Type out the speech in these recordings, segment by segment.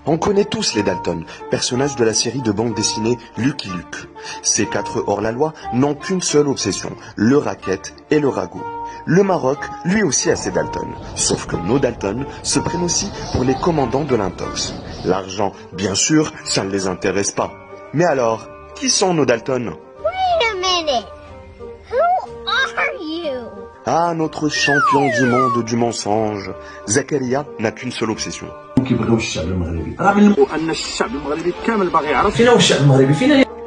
On connaît tous les Dalton, personnages de la série de bande dessinée Lucky Luke. Ces 4 hors-la-loi n'ont qu'une seule obsession, le racket et le ragoût. Le Maroc, lui aussi, a ses Dalton. Sauf que nos Dalton se prennent aussi pour les commandants de l'intox. L'argent, bien sûr, ça ne les intéresse pas. Mais alors, qui sont nos Dalton? Wait a minute. Who are you? Ah, notre champion du monde du mensonge. Zakaria n'a qu'une seule obsession.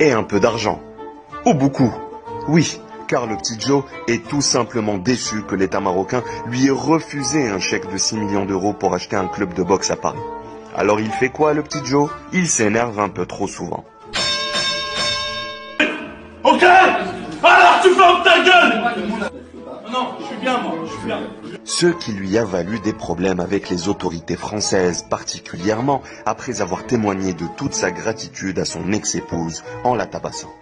Et un peu d'argent. Ou beaucoup. Oui, car le petit Joe est tout simplement déçu que l'État marocain lui ait refusé un chèque de 6 millions d'euros pour acheter un club de boxe à Paris. Alors il fait quoi, le petit Joe? Il s'énerve un peu trop souvent. Ok. Alors tu fermes ta gueule. Non, je suis bien moi, je suis bien. Ce qui lui a valu des problèmes avec les autorités françaises, particulièrement après avoir témoigné de toute sa gratitude à son ex-épouse en la tabassant.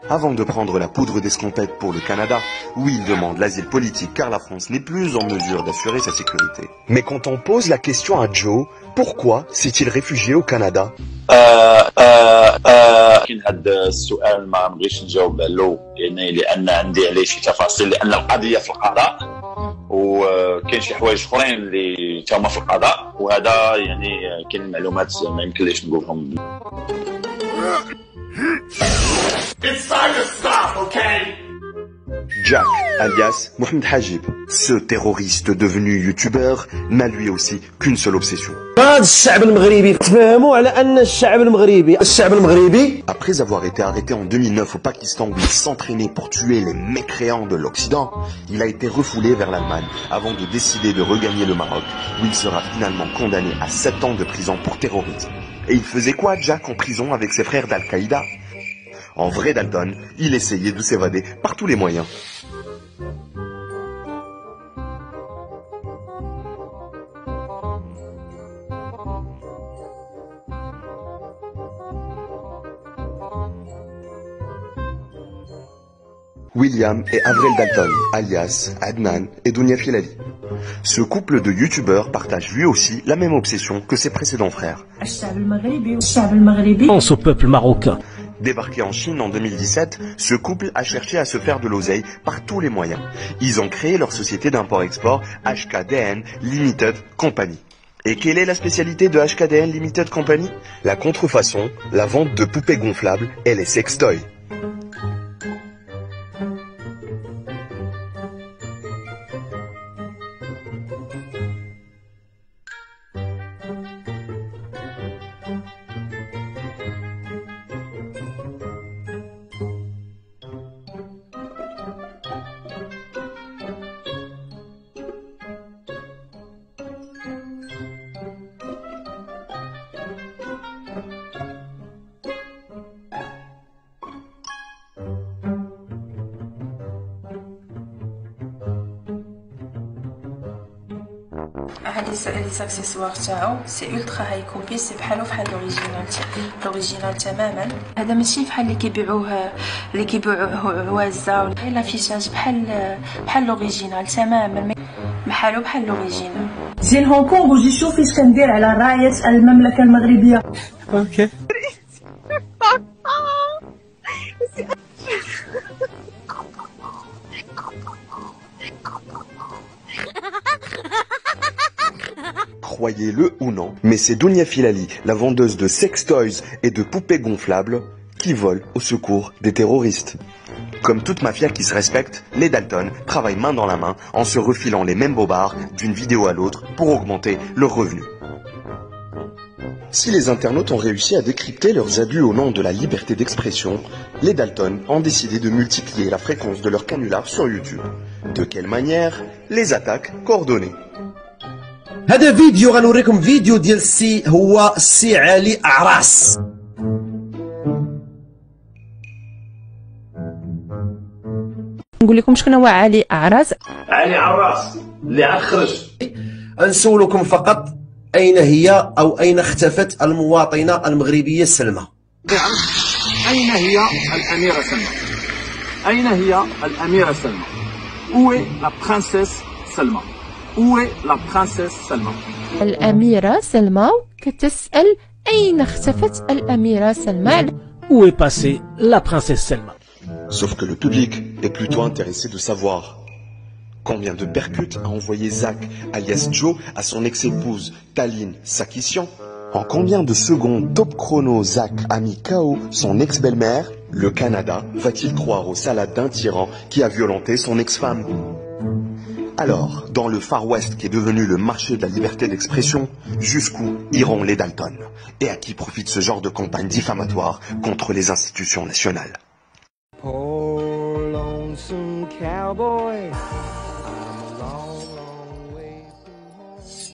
Avant de prendre la poudre d'escampette pour le Canada, où il demande l'asile politique car la France n'est plus en mesure d'assurer sa sécurité. Mais quand on pose la question à Joe, pourquoi s'est-il réfugié au Canada? لكن هذا السؤال ما نبغيش نجاوب عليه يعني لان عندي عليه شي تفاصيل لان القضيه في القضاء وكاين شي حوايج اخرين اللي تاهما في القضاء وهذا يعني كاين معلومات ما يمكنليش نقولهم. It's time to stop, okay? Jack, alias Mohamed Hajib, ce terroriste devenu youtubeur, n'a lui aussi qu'une seule obsession. Après avoir été arrêté en 2009 au Pakistan où il s'entraînait pour tuer les mécréants de l'Occident, il a été refoulé vers l'Allemagne avant de décider de regagner le Maroc où il sera finalement condamné à 7 ans de prison pour terrorisme. Et il faisait quoi, Jack, en prison avec ses frères d'Al-Qaïda? En vrai Dalton, il essayait de s'évader par tous les moyens. William et Avril Dalton, alias Adnan et Dounia Filali. Ce couple de youtubeurs partage lui aussi la même obsession que ses précédents frères. Pense au peuple marocain. Débarqué en Chine en 2017, ce couple a cherché à se faire de l'oseille par tous les moyens. Ils ont créé leur société d'import-export HKDN Limited Company. Et quelle est la spécialité de HKDN Limited Company? La contrefaçon, la vente de poupées gonflables et les sextoys. هاد لي زاكسيسوار تاعو سي الترا هاي كوبي سي بحالو بحال لوريجينال تماما. هذا ماشي بحال اللي كيبيعوه وازا ولا فيشاج بحال لوريجينال تماما بحالو بحال لوريجينال. زين هونغ كونغ وجي شوفي اش كندير على راية المملكة المغربية. اوكي. Croyez-le ou non, mais c'est Dounia Filali, la vendeuse de sextoys et de poupées gonflables, qui vole au secours des terroristes. Comme toute mafia qui se respecte, les Dalton travaillent main dans la main en se refilant les mêmes bobards d'une vidéo à l'autre pour augmenter leurs revenus. Si les internautes ont réussi à décrypter leurs abus au nom de la liberté d'expression, les Dalton ont décidé de multiplier la fréquence de leurs canulars sur YouTube. De quelle manière? Les attaques coordonnées. هذا فيديو غنوريكم فيديو ديال هو السي علي أعراس. نقول لكم شكون هو علي أعراس. علي عراس اللي عاد خرج. نسولكم فقط أين هي أو أين اختفت المواطنة المغربية سلمى؟ أين هي الأميرة سلمى؟ أين هي الأميرة سلمى؟ Où est la princesse Selma? Où est la princesse Selma? الأميرة سلمى كتسأل أين اختفت الأميرة سلمى. Où est passée la princesse Selma? Sauf que le public est plutôt intéressé de savoir combien de percutes a envoyé Zach, alias Joe, à son ex-épouse Taline Sarkisian. En combien de secondes top chrono Zach a mis KO son ex-belle-mère? Le Canada va-t-il croire aux salades d'un tyran qui a violenté son ex-femme? Alors, dans le Far West qui est devenu le marché de la liberté d'expression, jusqu'où iront les Dalton? Et à qui profite ce genre de campagne diffamatoire contre les institutions nationales? Poor lonesome cowboy